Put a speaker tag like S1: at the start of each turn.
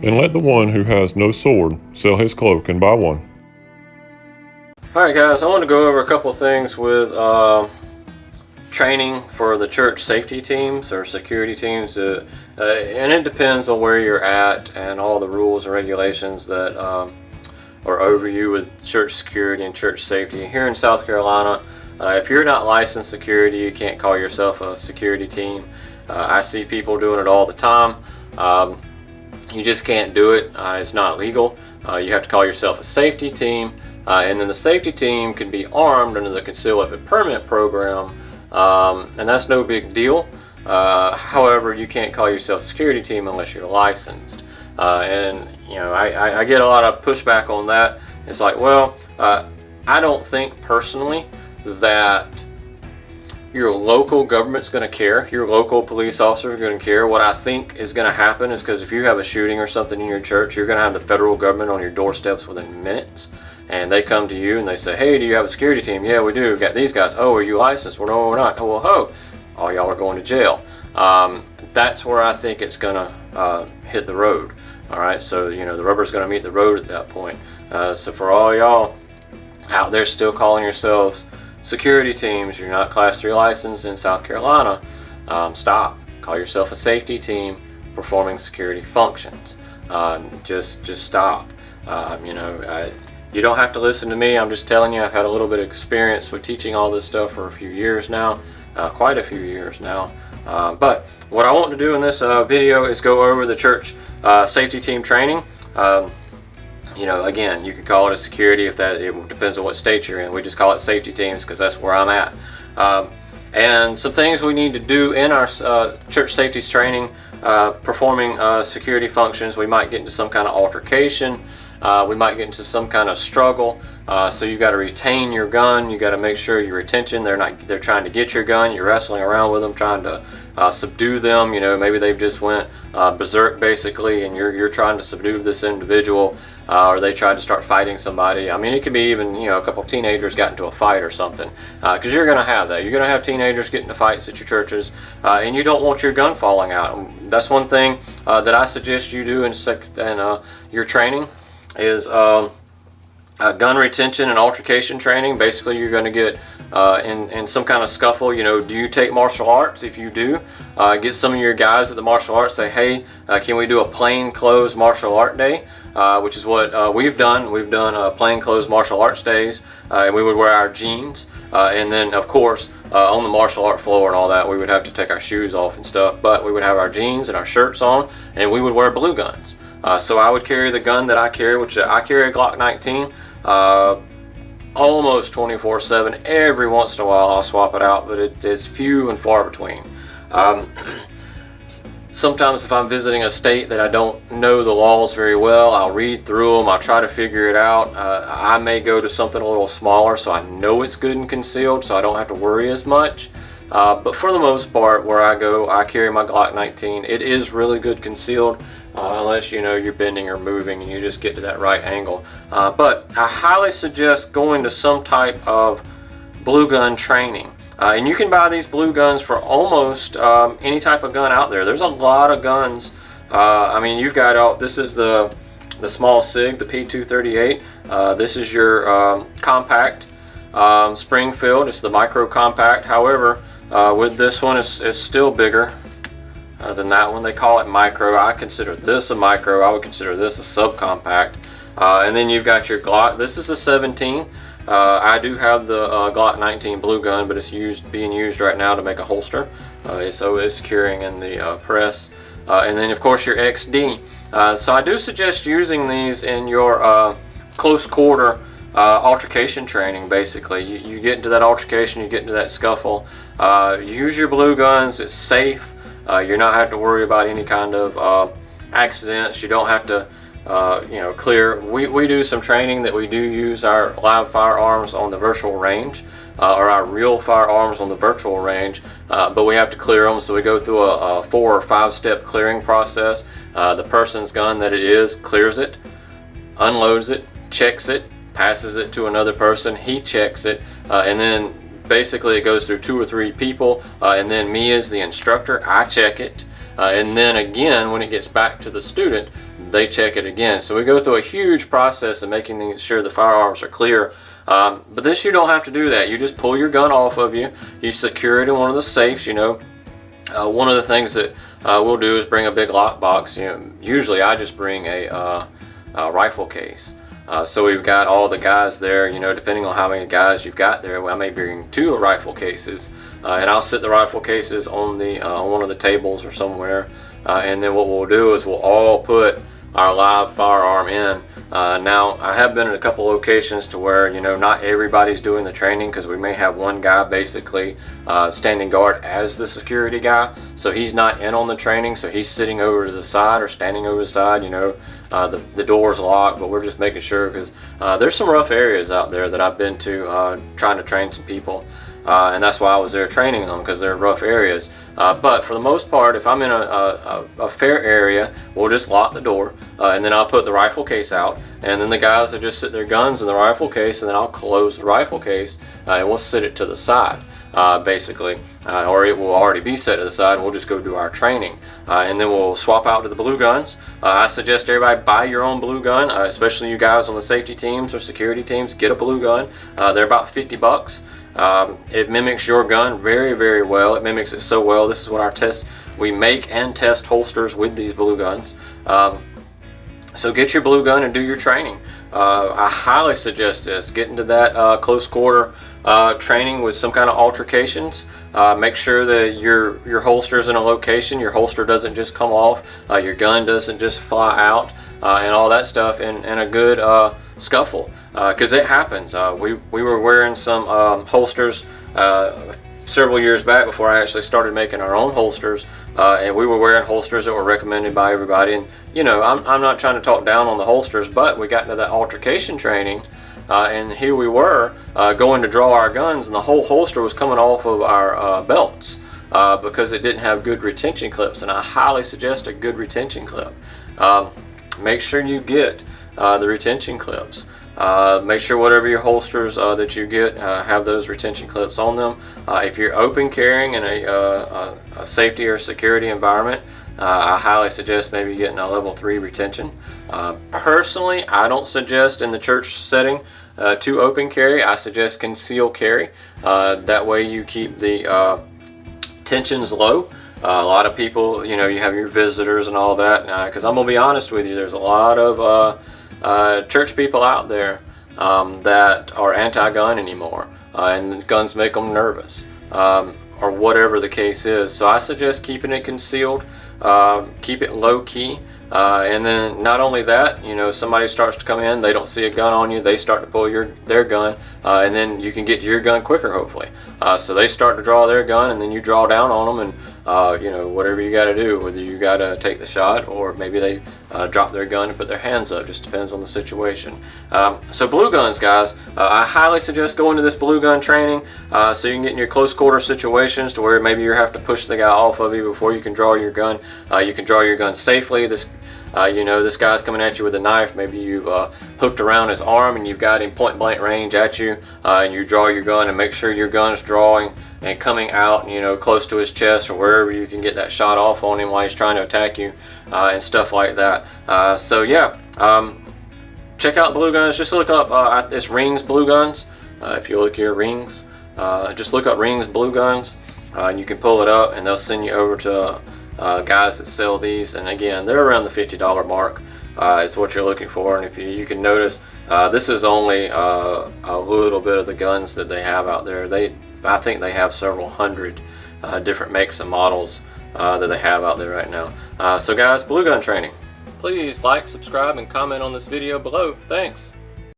S1: and let the one who has no sword sell his cloak and buy one.
S2: Alright guys, I want to go over a couple things with training for the church safety teams or security teams, and it depends on where you're at and all the rules and regulations that are over you with church security and church safety. Here in South Carolina, if you're not licensed security, you can't call yourself a security team. I see people doing it all the time. You just can't do it. It's not legal. You have to call yourself a safety team, and then the safety team can be armed under the Concealed Weapon Permit program, and that's no big deal. However, you can't call yourself a security team unless you're licensed. And you know, I get a lot of pushback on that. It's like, well, I don't think personally that your local government's going to care. Your local police officers are going to care. What I think is going to happen is, because if you have a shooting or something in your church, you're going to have the federal government on your doorsteps within minutes, and they come to you and they say, hey, do you have a security team? Yeah, we do. We've got these guys. Oh, are you licensed? Well, no, we're not. Oh, well, all y'all are going to jail. That's where I think it's going to hit the road. All right, so you know, the rubber's going to meet the road at that point. So for all y'all out there still calling yourselves security teams, you're not Class 3 licensed in South Carolina, stop. Call yourself a safety team performing security functions. Just stop. You know, you don't have to listen to me. I'm just telling you, I've had a little bit of experience with teaching all this stuff for a few years now, quite a few years now. But what I want to do in this video is go over the church safety team training. You know, again, you could call it a security if that, it depends on what state you're in. We just call it safety teams because that's where I'm at. And some things we need to do in our church safety training, performing security functions. We might get into some kind of altercation. We might get into some kind of struggle. So you've got to retain your gun. You got to make sure your retention, they're trying to get your gun. You're wrestling around with them, trying to subdue them. You know, maybe they've just went berserk basically, and you're trying to subdue this individual, or they tried to start fighting somebody. I mean, it could be even, you know, a couple of teenagers got into a fight or something, because you're going to have that. You're going to have teenagers get into fights at your churches, and you don't want your gun falling out. And that's one thing that I suggest you do in your training is gun retention and altercation training. Basically, you're going to get in some kind of scuffle. You know, do you take martial arts? If you do, get some of your guys at the martial arts, say, hey, can we do a plain clothes martial art day? Which is what we've done. We've done plain clothes martial arts days, and we would wear our jeans, and then of course on the martial art floor and all that, we would have to take our shoes off and stuff, but we would have our jeans and our shirts on, and we would wear blue guns. So I would carry the gun that I carry, which I carry a Glock 19, almost 24/7. Every once in a while I'll swap it out, but it's few and far between. Sometimes if I'm visiting a state that I don't know the laws very well, I'll read through them, I'll try to figure it out. I may go to something a little smaller so I know it's good and concealed, so I don't have to worry as much. But for the most part, where I go, I carry my Glock 19. It is really good concealed, unless, you know, you're bending or moving and you just get to that right angle. But I highly suggest going to some type of blue gun training. And you can buy these blue guns for almost any type of gun out there. There's a lot of guns. I mean, you've got this is the small SIG, the P238. This is your compact Springfield. It's the micro compact. However, with this one, it's still bigger than that one. They call it micro. I consider this a micro. I would consider this a subcompact. And then you've got your Glock. This is a 17. I do have the Glock 19 blue gun, but it's being used right now to make a holster. So it's securing in the press. And then of course your XD. So I do suggest using these in your close quarter altercation training. Basically, you get into that altercation, you get into that scuffle, use your blue guns. It's safe. You're not have to worry about any kind of accidents. You don't have to you know, clear. We do some training that we do use our live firearms on the virtual range, or our real firearms on the virtual range, but we have to clear them. So we go through a 4 or 5 step clearing process. The person's gun that it is clears it, unloads it, checks it, passes it to another person, he checks it, and then basically it goes through 2 or 3 people, and then me as the instructor, I check it, and then again when it gets back to the student, they check it again. So we go through a huge process of making sure the firearms are clear. But this, you don't have to do that. You just pull your gun off of you, you secure it in one of the safes. One of the things that we'll do is bring a big lockbox. Usually I just bring a rifle case. So we've got all the guys there, depending on how many guys you've got there. I may bring 2 rifle cases, and I'll sit the rifle cases on one of the tables or somewhere. And then what we'll do is we'll all put our live firearm in. Now, I have been in a couple locations to where, not everybody's doing the training, because we may have one guy basically standing guard as the security guy. So he's not in on the training, so he's sitting over to the side or standing over the side. The door's locked, but we're just making sure, because there's some rough areas out there that I've been to trying to train some people. And that's why I was there training them, because they're rough areas. But for the most part, if I'm in a fair area, we'll just lock the door, and then I'll put the rifle case out, and then the guys will just sit their guns in the rifle case, and then I'll close the rifle case, and we'll sit it to the side, basically, or it will already be set to the side, and we'll just go do our training. And then we'll swap out to the blue guns. I suggest everybody buy your own blue gun, especially you guys on the safety teams or security teams. Get a blue gun. They're about $50. It mimics your gun very, very well. It mimics it so well. This is what our tests, we make and test holsters with these blue guns. So get your blue gun and do your training. I highly suggest this. Get into that close quarter training with some kind of altercations. Make sure that your holster's in a location. Your holster doesn't just come off. Your gun doesn't just fly out, and all that stuff in a good scuffle, because it happens. We were wearing some holsters several years back before I actually started making our own holsters, and we were wearing holsters that were recommended by everybody. And I'm not trying to talk down on the holsters, but we got into that altercation training, and here we were going to draw our guns, and the whole holster was coming off of our belts because it didn't have good retention clips. And I highly suggest a good retention clip. Make sure you get the retention clips. Make sure whatever your holsters that you get have those retention clips on them. If you're open carrying in a safety or security environment, I highly suggest maybe getting a level 3 retention. Personally, I don't suggest in the church setting to open carry. I suggest conceal carry. That way you keep the tensions low. A lot of people, you have your visitors and all that, because I'm going to be honest with you, there's a lot of church people out there that are anti-gun anymore, and guns make them nervous, or whatever the case is. So I suggest keeping it concealed, keep it low-key, and then not only that, somebody starts to come in, they don't see a gun on you, they start to pull their gun, and then you can get your gun quicker, hopefully. So they start to draw their gun, and then you draw down on them, and whatever you got to do, whether you got to take the shot or maybe they drop their gun and put their hands up, just depends on the situation. So blue guns, guys, I highly suggest going to this blue gun training so you can get in your close quarter situations to where maybe you have to push the guy off of you before you can draw your gun. You can draw your gun safely. This guy's coming at you with a knife. Maybe you've hooked around his arm and you've got him point blank range at you, and you draw your gun and make sure your gun's drawing and coming out, close to his chest or wherever you can get that shot off on him while he's trying to attack you, and stuff like that. So yeah, check out blue guns. Just look up this Rings blue guns. If you look here, Rings, just look up Rings blue guns, and you can pull it up and they'll send you over to guys that sell these. And again, they're around the $50 mark is what you're looking for. And if you can notice, this is only a little bit of the guns that they have out there. I think they have several hundred different makes and models that they have out there right now. So guys, blue gun training. Please like, subscribe, and comment on this video below. Thanks.